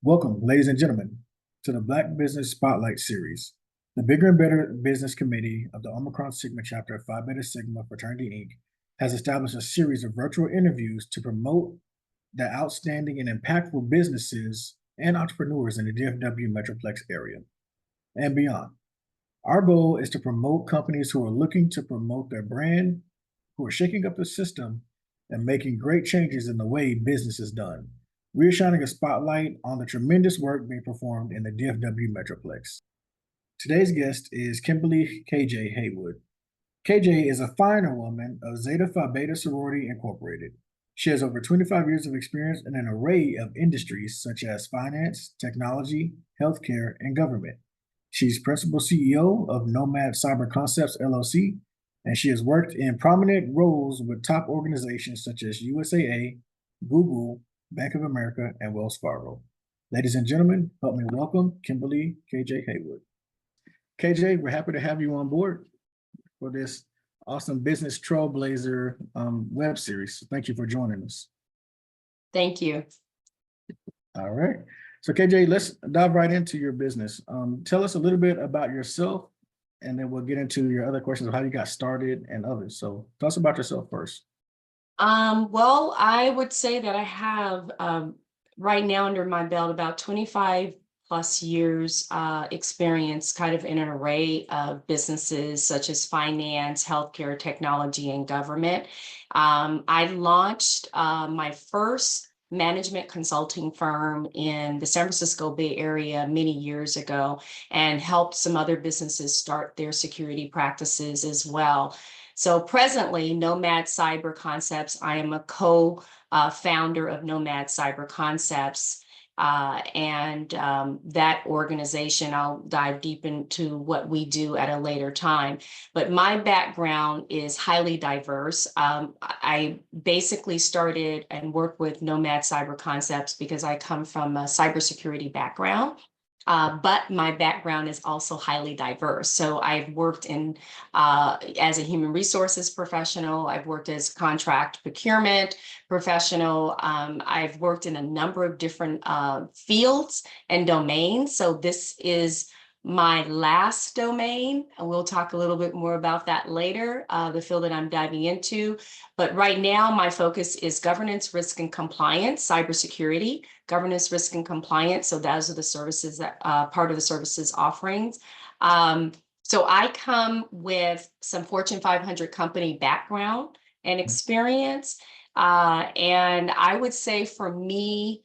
Welcome, ladies and gentlemen, to the Black Business Spotlight Series. The Bigger and Better Business Committee of the Omicron Sigma Chapter of Phi Beta Sigma Fraternity Inc. has established a series of virtual interviews to promote the outstanding and impactful businesses and entrepreneurs in the DFW Metroplex area and beyond. Our goal is to promote companies who are looking to promote their brand, who are shaking up the system, and making great changes in the way business is done. We are shining a spotlight on the tremendous work being performed in the DFW Metroplex. Today's guest is Kimberly KJ Haywood. KJ is a finer woman of Zeta Phi Beta Sorority Incorporated. She has over 25 years of experience in an array of industries such as finance, technology, healthcare, and government. She's principal CEO of Nomad Cyber Concepts LLC, and she has worked in prominent roles with top organizations such as USAA, Google, Bank of America, and Wells Fargo. Ladies and gentlemen, help me welcome Kimberly KJ Haywood. KJ, we're happy to have you on board for this awesome Business Trailblazer web series. So thank you for joining us. Thank you. All right. So KJ, let's dive right into your business. Tell us a little bit about yourself, and then we'll get into your other questions of how you got started and others. So tell us about yourself first. Well, I would say that I have right now under my belt about 25 plus years experience kind of in an array of businesses such as finance, healthcare, technology, and government. I launched my first management consulting firm in the San Francisco Bay Area many years ago and helped some other businesses start their security practices as well. So presently, Nomad Cyber Concepts, I am a co-founder of Nomad Cyber Concepts. That organization, I'll dive deep into what we do at a later time. But my background is highly diverse. I basically started and worked with Nomad Cyber Concepts because I come from a cybersecurity background. But my background is also highly diverse. So I've worked in as a human resources professional. I've worked as contract procurement professional. I've worked in a number of different fields and domains. So this is my last domain, and we'll talk a little bit more about that later, the field that I'm diving into. But right now, my focus is governance, risk, and compliance, cybersecurity, governance, risk, and compliance. So those are the services that part of the services offerings. So I come with some Fortune 500 company background and experience. And I would say for me,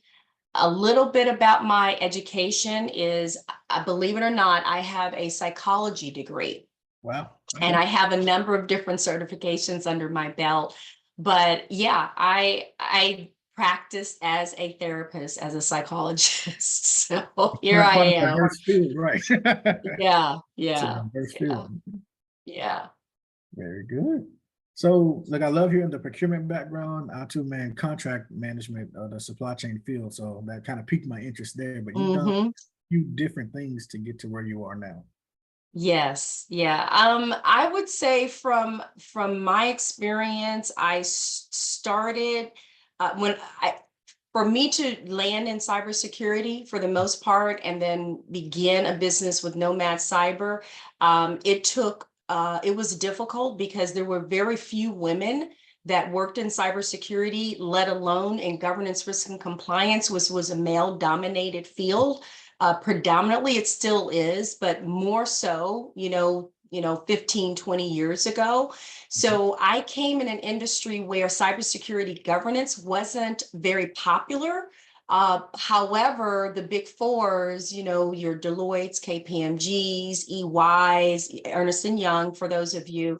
a little bit about my education is, believe it or not, I have a psychology degree. Wow. Okay. And I have a number of different certifications under my belt. But yeah, I practiced as a therapist, as a psychologist. So here I am. Diverse field, right? Yeah. It's a diverse field. Yeah. Very good. So, like, I love hearing the procurement background, our two-man contract management, the supply chain field. So that kind of piqued my interest there. But you've done a few different things to get to where you are now. Yes, yeah. I would say from my experience, I started for me to land in cybersecurity for the most part, and then begin a business with Nomad Cyber. It was difficult because there were very few women that worked in cybersecurity, let alone in governance, risk, and compliance, which was a male-dominated field. Predominantly, it still is, but more so, 15, 20 years ago. So I came in an industry where cybersecurity governance wasn't very popular. However, the big fours, your Deloitte's, KPMG's, EY's, Ernst & Young, for those of you.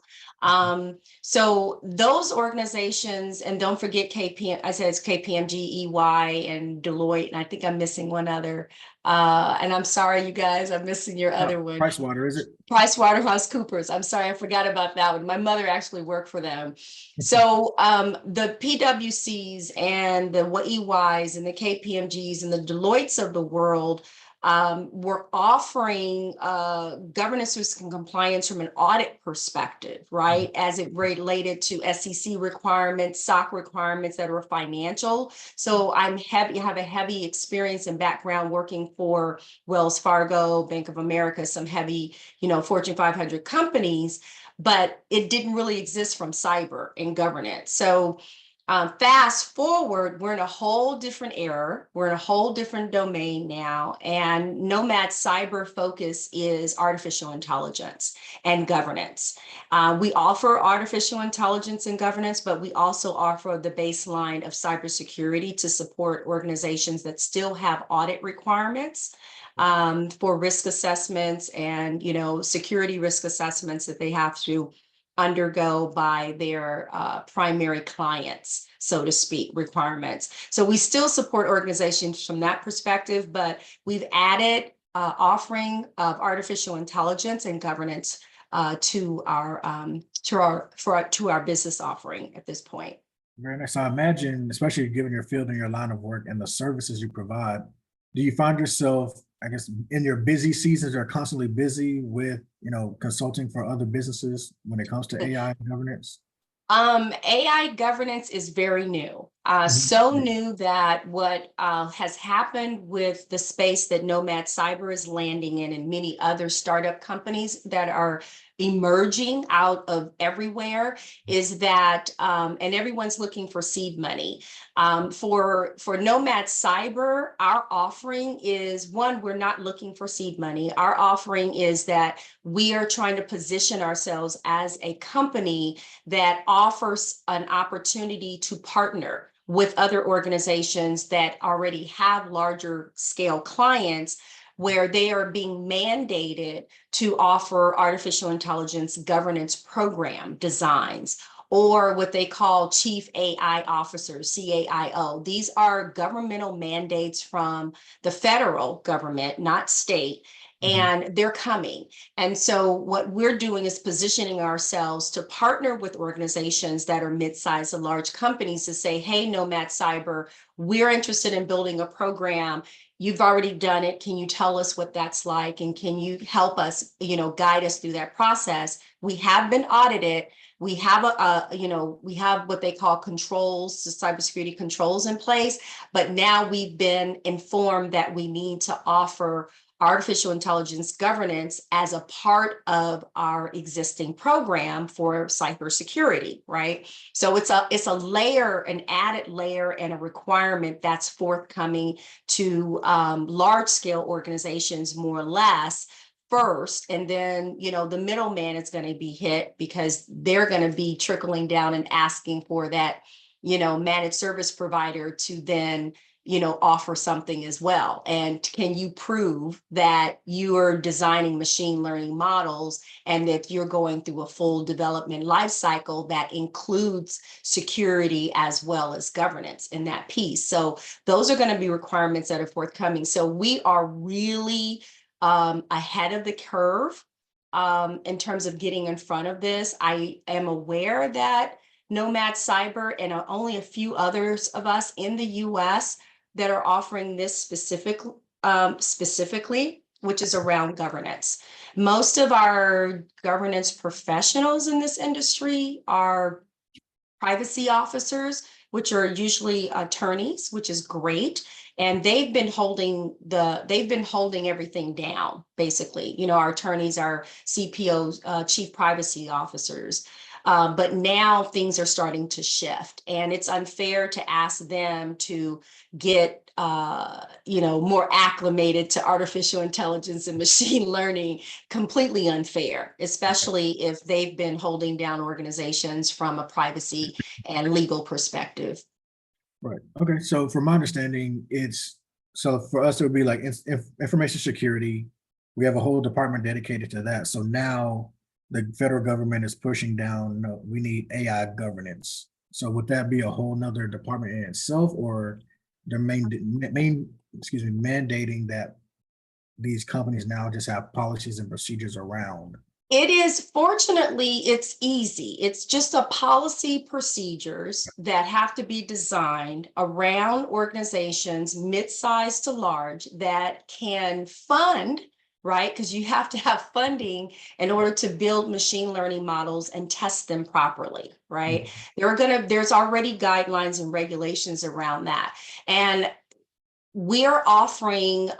So those organizations, and don't forget I said it's KPMG, EY, and Deloitte, and I think I'm missing one other. And I'm sorry, you guys, I'm missing your other one. Pricewater, is it? PricewaterhouseCoopers. I'm sorry, I forgot about that one. My mother actually worked for them. So the PwCs and the EYs and the KPMGs and the Deloittes of the world, We're offering governance, risk, and compliance from an audit perspective, right? As it related to SEC requirements, SOC requirements that are financial. So I have a heavy experience and background working for Wells Fargo, Bank of America, some heavy, Fortune 500 companies, but it didn't really exist from cyber and governance. So fast forward, we're in a whole different era. We're in a whole different domain now. And Nomad cyber focus is artificial intelligence and governance. We offer artificial intelligence and governance, but we also offer the baseline of cybersecurity to support organizations that still have audit requirements for risk assessments and, security risk assessments that they have to undergo by their primary clients, so to speak, requirements. So we still support organizations from that perspective, but we've added offering of artificial intelligence and governance to our business offering at this point. Very nice. So I imagine, especially given your field and your line of work and the services you provide, do you find yourself, I guess, in your busy seasons are constantly busy with, consulting for other businesses when it comes to AI and governance? AI governance is very new. So new that what has happened with the space that Nomad Cyber is landing in and many other startup companies that are emerging out of everywhere is that, and everyone's looking for seed money. For Nomad Cyber, our offering is one, we're not looking for seed money. Our offering is that we are trying to position ourselves as a company that offers an opportunity to partner with other organizations that already have larger scale clients where they are being mandated to offer artificial intelligence governance program designs, or what they call chief AI officers, CAIO. These are governmental mandates from the federal government, not state, and they're coming. And so what we're doing is positioning ourselves to partner with organizations that are mid-sized and large companies to say, hey, Nomad Cyber, we're interested in building a program. You've already done it. Can you tell us what that's like? And can you help us, guide us through that process? We have been audited. We have we have what they call controls, cybersecurity controls in place, but now we've been informed that we need to offer artificial intelligence governance as a part of our existing program for cybersecurity, right? So it's a layer, an added layer and a requirement that's forthcoming to large scale organizations more or less first, and then the middleman is going to be hit because they're going to be trickling down and asking for that managed service provider to then offer something as well. And can you prove that you are designing machine learning models and that you're going through a full development life cycle that includes security as well as governance in that piece? So those are going to be requirements that are forthcoming. So we are really ahead of the curve in terms of getting in front of this. I am aware that Nomad Cyber and only a few others of us in the US that are offering this specifically, which is around governance. Most of our governance professionals in this industry are privacy officers, which are usually attorneys, which is great. And they've been holding everything down, basically. Our attorneys are CPOs, chief privacy officers. But now things are starting to shift, and it's unfair to ask them to get more acclimated to artificial intelligence and machine learning. Completely unfair, especially if they've been holding down organizations from a privacy and legal perspective. Right. Okay. So from my understanding, so for us, it would be like information security. We have a whole department dedicated to that. So now the federal government is pushing down, no, we need AI governance. So would that be a whole nother department in itself, or they're mandating that these companies now just have policies and procedures around It is, fortunately, it's easy. It's just a policy procedures that have to be designed around organizations, mid-sized to large, that can fund, right? Because you have to have funding in order to build machine learning models and test them properly, right? There's already guidelines and regulations around that. And we're offering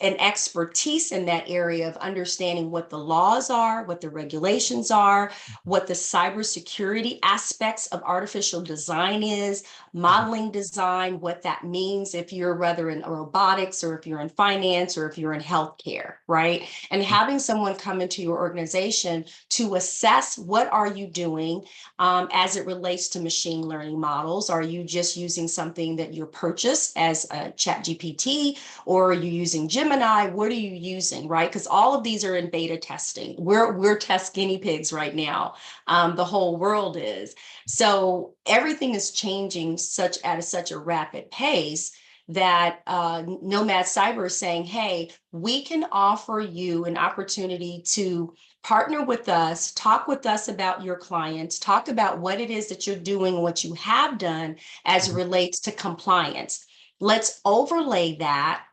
an expertise in that area of understanding what the laws are, what the regulations are, what the cybersecurity aspects of artificial design is, modeling design, what that means if you're whether in robotics or if you're in finance or if you're in healthcare, right? And having someone come into your organization to assess what are you doing as it relates to machine learning models. Are you just using something that you purchased as a chat GPT, or are you using Gemini? What are you using, right? Because all of these are in beta testing. We're test guinea pigs right now. The whole world is. So everything is changing such a rapid pace that Nomad Cyber is saying, hey, we can offer you an opportunity to partner with us, talk with us about your clients, talk about what it is that you're doing, what you have done as it relates to compliance. Let's overlay that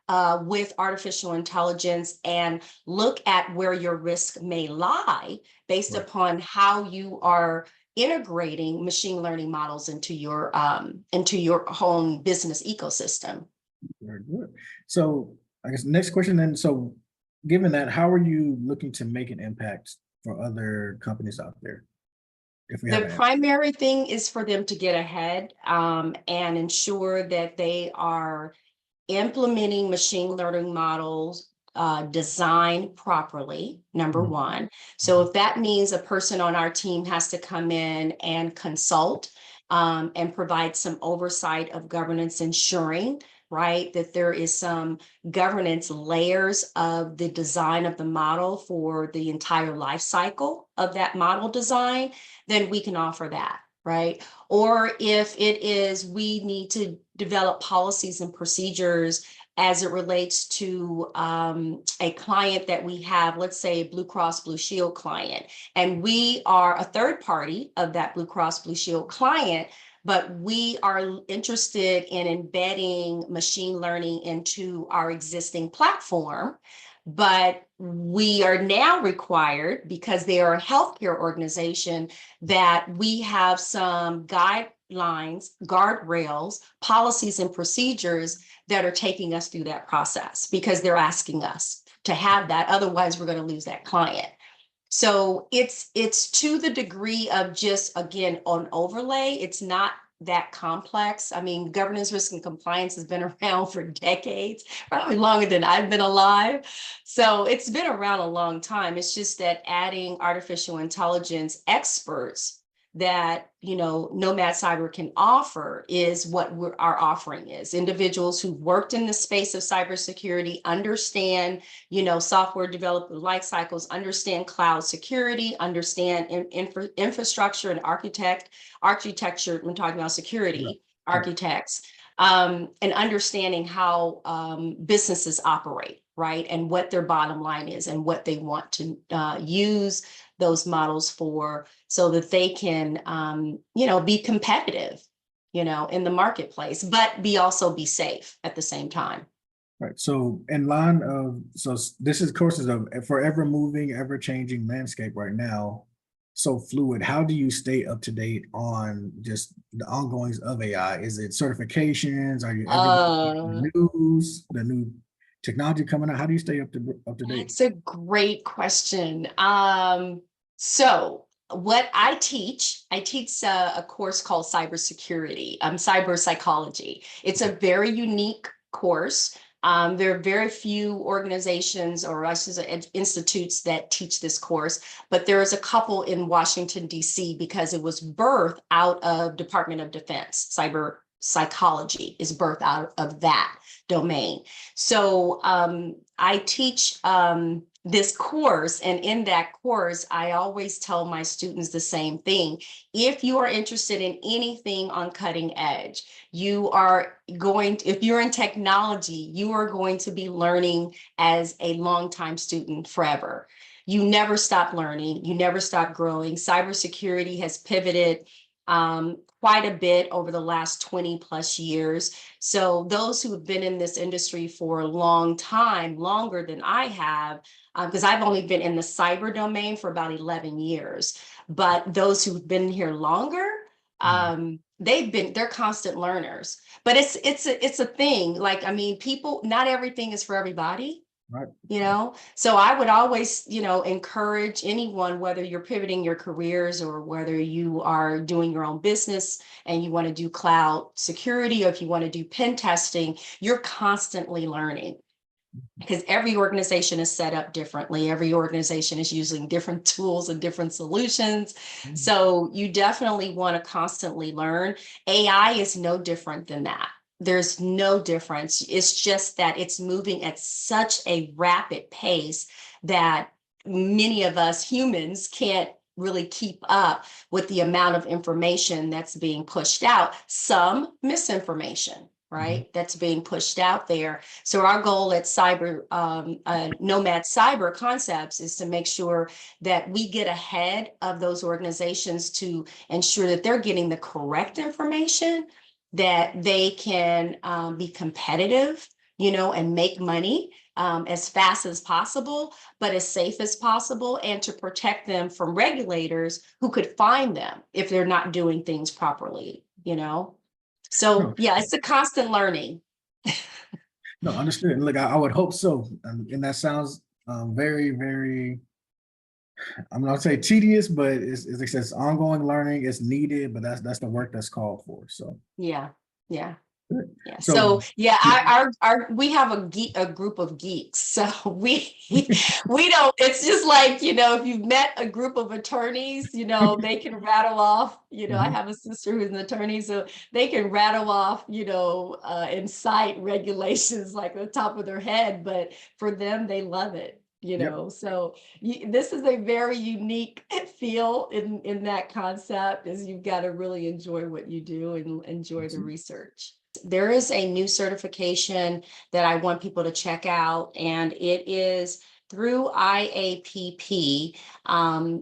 with artificial intelligence and look at where your risk may lie based Right. upon how you are integrating machine learning models into your home business ecosystem. Very good. So I guess next question then. So given that, how are you looking to make an impact for other companies out there? If we The haven't answered. primary thing is for them to get ahead and ensure that they are implementing machine learning models designed properly, number one. So if that means a person on our team has to come in and consult and provide some oversight of governance, ensuring, right, that there is some governance layers of the design of the model for the entire life cycle of that model design, then we can offer that, right? Or if it is, we need to develop policies and procedures as it relates to a client that we have, let's say a Blue Cross Blue Shield client, and we are a third party of that Blue Cross Blue Shield client, but we are interested in embedding machine learning into our existing platform. But we are now required, because they are a healthcare organization, that we have some guidelines, guardrails, policies, and procedures that are taking us through that process, because they're asking us to have that. Otherwise, we're going to lose that client. So it's to the degree of just, again, on overlay. It's not that complex. I mean, governance, risk, and compliance has been around for decades, probably longer than I've been alive. So it's been around a long time. It's just that adding artificial intelligence experts that, Nomad Cyber can offer is what our offering is. Individuals who've worked in the space of cybersecurity, understand, software development life cycles, understand cloud security, understand infrastructure and architecture. We're talking about security architects, and understanding how businesses operate, right? And what their bottom line is and what they want to use those models for, so that they can, be competitive, in the marketplace, but also be safe at the same time. Right. So in line of, this is courses of forever moving, ever changing landscape right now. So fluid. How do you stay up to date on just the ongoings of AI? Is it certifications? Are you ever Uh, the news, the new technology coming out? How do you stay up to date? That's a great question. So what I teach a course called cybersecurity, cyber psychology. It's a very unique course. There are very few organizations, or I should say institutes, that teach this course, but there is a couple in Washington, D.C., because it was birthed out of Department of Defense. Cyber psychology is birthed out of that domain. So I teach this course, and in that course, I always tell my students the same thing. If you are interested in anything on cutting edge, if you're in technology, you are going to be learning as a longtime student forever. you never stop learning, you never stop growing. Cybersecurity has pivoted quite a bit over the last 20 plus years. So those who have been in this industry for a long time, longer than I have, because I've only been in the cyber domain for about 11 years, but those who've been here longer, they're constant learners. But it's a thing. Like, I mean, people, not everything is for everybody. Right. So I would always, encourage anyone, whether you're pivoting your careers or whether you are doing your own business and you want to do cloud security, or if you want to do pen testing, you're constantly learning, because every organization is set up differently. Every organization is using different tools and different solutions. Mhm. So you definitely want to constantly learn. AI is no different than that. There's no difference. It's just that it's moving at such a rapid pace that many of us humans can't really keep up with the amount of information that's being pushed out. Some misinformation, Mhm. right? That's being pushed out there. So our goal at Nomad Cyber Concepts is to make sure that we get ahead of those organizations to ensure that they're getting the correct information, that they can be competitive, and make money as fast as possible, but as safe as possible, and to protect them from regulators who could fine them if they're not doing things properly. So No, yeah, it's a constant learning. no, understood. Look, I would hope so. And that sounds very, very, I'm not say tedious, but it's like I said, it's ongoing learning. It's needed, but that's the work that's called for. So, Yeah, yeah. good. Yeah. So, So yeah, yeah. our we have a group of geeks. So we don't, it's just like, if you've met a group of attorneys, they can rattle off, I Mhm. have a sister who's an attorney, so they can rattle off, and cite regulations like the top of their head, but for them, they love it. Yep. So this is a very unique feel in that concept, is you've got to really enjoy what you do and enjoy the research. There is a new certification that I want people to check out, and it is through IAPP.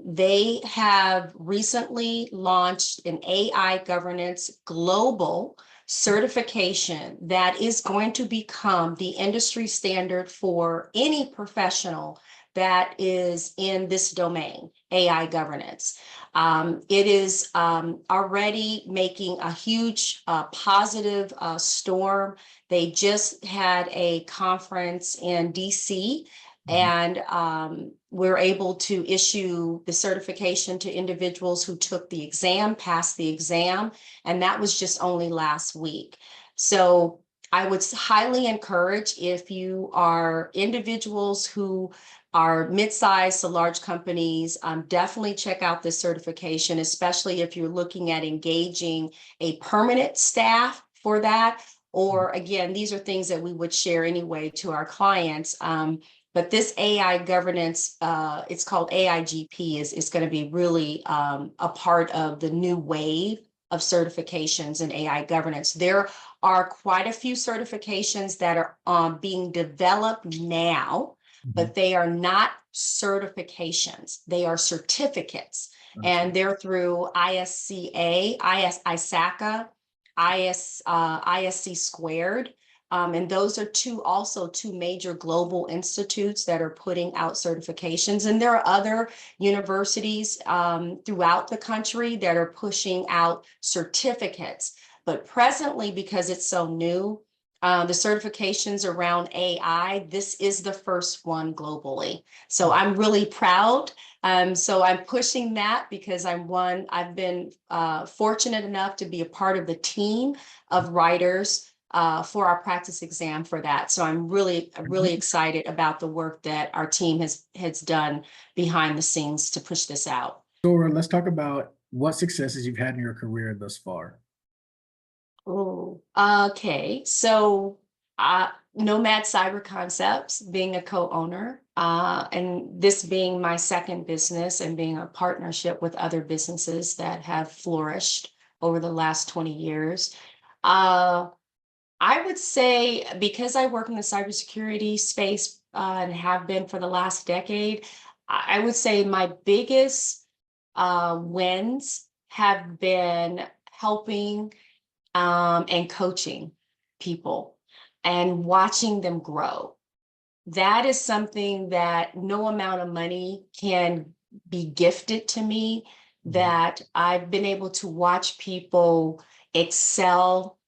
They have recently launched an AI governance global certification that is going to become the industry standard for any professional that is in this domain, AI governance. It is already making a huge positive storm. They just had a conference in DC, Mhm. and we're able to issue the certification to individuals who took the exam, passed the exam, and that was just only last week. So I would highly encourage, if you are individuals who are mid-sized to large companies, definitely check out this certification, especially if you're looking at engaging a permanent staff for that. Or again, these are things that we would share anyway to our clients. But this AI governance, it's called AIGP, is going to be really a part of the new wave of certifications in AI governance. There are quite a few certifications that are being developed now, Mhm. but they are not certifications. They are certificates. And Understood. they're through ISACA, ISC squared. And those are also two major global institutes that are putting out certifications. And there are other universities throughout the country that are pushing out certificates. But presently, because it's so new, the certifications around AI, this is the first one globally. So I'm really proud. So I'm pushing that because I've been fortunate enough to be a part of the team of writers for our practice exam for that. So I'm really excited about the work that our team has done behind the scenes to push this out. Dora, let's talk about what successes you've had in your career thus far. Oh, okay. So, Nomad Cyber Concepts, being a co-owner, and this being my second business and being a partnership with other businesses that have flourished over the last 20 years. Uh, I would say, because I work in the cybersecurity space and have been for the last decade, I would say my biggest wins have been helping and coaching people and watching them grow. That is something that no amount of money can be gifted to me, Mhm. that I've been able to watch people excel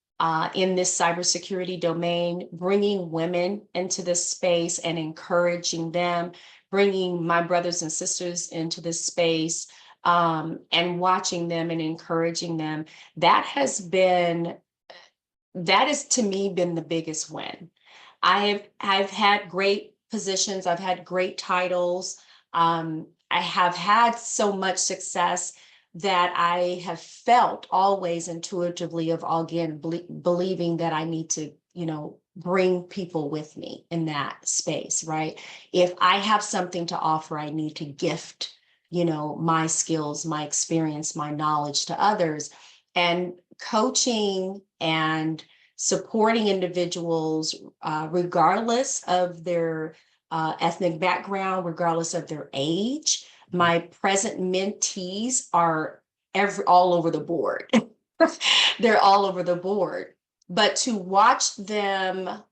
in this cybersecurity domain, bringing women into this space and encouraging them, bringing my brothers and sisters into this space, and watching them and encouraging them. That has been, that has to me been the biggest win. I've had great positions, I've had great titles. I have had so much success that I have felt always intuitively of again believing that I need to, bring people with me in that space, right? If I have something to offer, I need to gift, my skills, my experience, my knowledge to others. And coaching and supporting individuals, regardless of their ethnic background, regardless of their age. My present mentees are all over the board. They're all over the board. But to watch them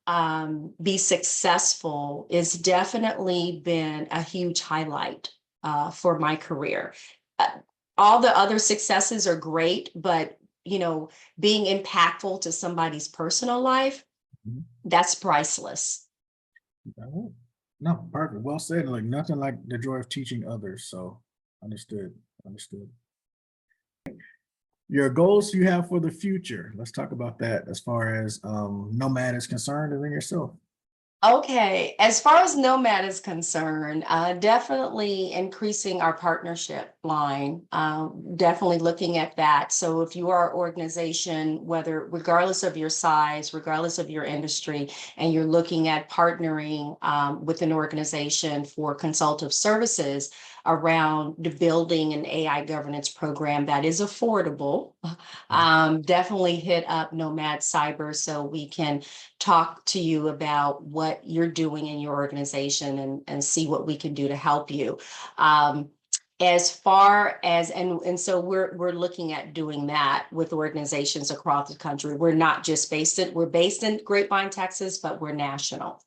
be successful is definitely been a huge highlight for my career. Uh, all the other successes are great, but being impactful to somebody's personal life, Mhm. that's priceless. All right. No, perfect. Well said. Like nothing like the joy of teaching others. So understood. Understood. Your goals you have for the future. Let's talk about that as far as Nomad is concerned and then yourself. Okay, as far as Nomad is concerned, definitely increasing our partnership line, definitely looking at that. So if you are an organization, whether regardless of your size, regardless of your industry, and you're looking at partnering with an organization for consultative services around the building an AI governance program that is affordable, definitely hit up Nomad Cyber so we can talk to you about what you're doing in your organization and see what we can do to help you. As far as and so we're looking at doing that with organizations across the country. We're not just we're based in Grapevine, Texas, but we're national.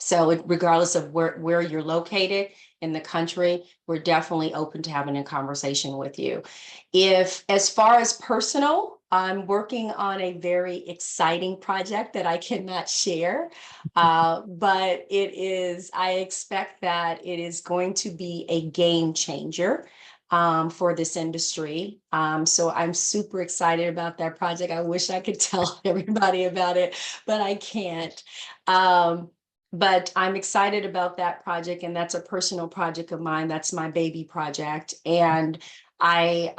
So regardless of where you're located in the country, we're definitely open to having a conversation with you. If, as far as personal, I'm working on a very exciting project that I cannot share, but I expect that it is going to be a game changer for this industry. So I'm super excited about that project. I wish I could tell everybody about it, but I can't. But I'm excited about that project, and that's a personal project of mine. That's my baby project. And I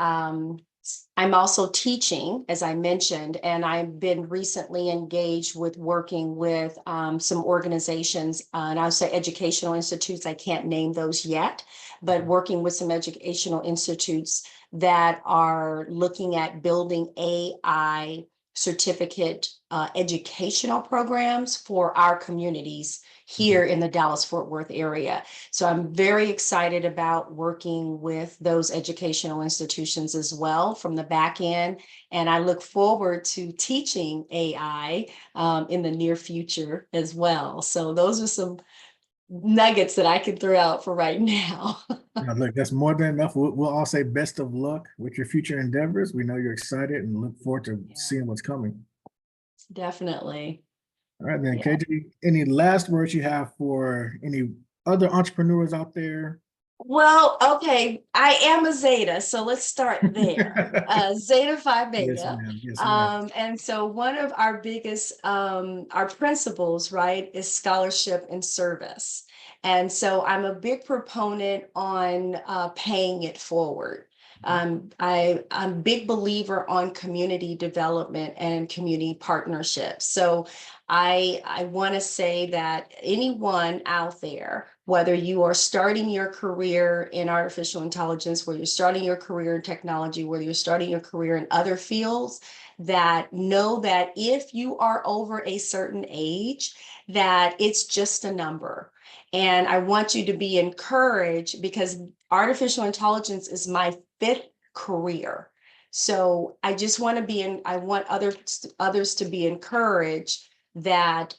I'm also teaching, as I mentioned, and I've been recently engaged with working with some organizations, and I'll say educational institutes. I can't name those yet, but working with some educational institutes that are looking at building AI certificate educational programs for our communities here in the Dallas-Fort Worth area. So I'm very excited about working with those educational institutions as well from the back end. And I look forward to teaching AI in the near future as well. So those are some nuggets that I can throw out for right now. Now, look, that's more than enough. We'll all say best of luck with your future endeavors. We know you're excited and look forward to Yeah, seeing what's coming. definitely. All right, then, Yeah. KJ, any last words you have for any other entrepreneurs out there? Well, okay, I am a Zeta, so let's start there. Zeta Phi Yes, Beta. ma'am. Yes, ma'am. And so one of our biggest, our principles, right, is scholarship and service. And so I'm a big proponent on paying it forward. I'm a big believer on community development and community partnerships. So I want to say that anyone out there, whether you are starting your career in artificial intelligence, whether you're starting your career in technology, whether you're starting your career in other fields, that know that if you are over a certain age, that it's just a number. And I want you to be encouraged because artificial intelligence is my fifth career. So I just want to be I want others to be encouraged that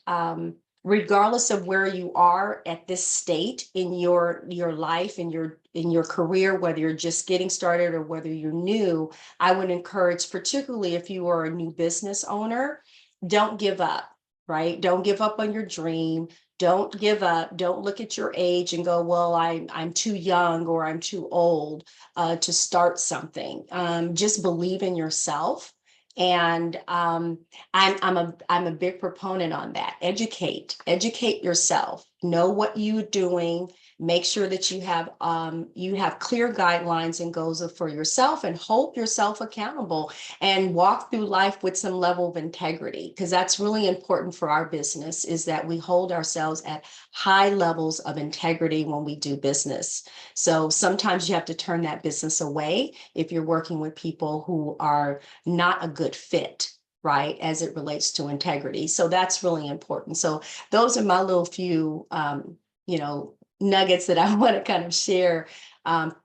regardless of where you are at this state in your life, in your career, whether you're just getting started or whether you're new, I would encourage, particularly if you are a new business owner, don't give up, right? Don't give up on your dream. Don't give up. Don't look at your age and go, well, I'm too young or I'm too old to start something. Just believe in yourself. And I'm a big proponent on that. Educate yourself. Know what you're doing. Make sure that you have clear guidelines and goals for yourself, and hold yourself accountable, and walk through life with some level of integrity, because that's really important for our business, is that we hold ourselves at high levels of integrity when we do business. So sometimes you have to turn that business away if you're working with people who are not a good fit, right, as it relates to integrity. So that's really important. So those are my little few nuggets that I want to kind of share,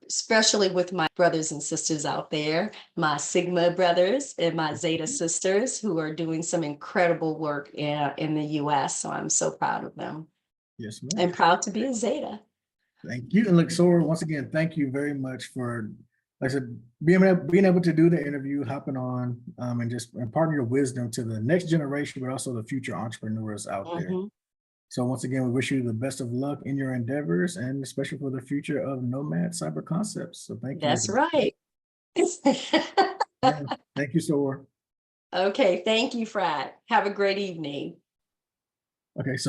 especially with my brothers and sisters out there, my Sigma brothers and my Zeta sisters, who are doing some incredible work in the US. So I'm so proud of them. Yes, ma'am. And proud to be a Zeta. Thank you. And look, Sora, once again, thank you very much for, like I said, being able to do the interview, hopping on, and just imparting your wisdom to the next generation, but also the future entrepreneurs out there. So once again, we wish you the best of luck in your endeavors, and especially for the future of Nomad Cyber Concepts. So thank you. That's right. Yeah, thank you, Sora. Okay, thank you, Fred. Have a great evening. Okay, so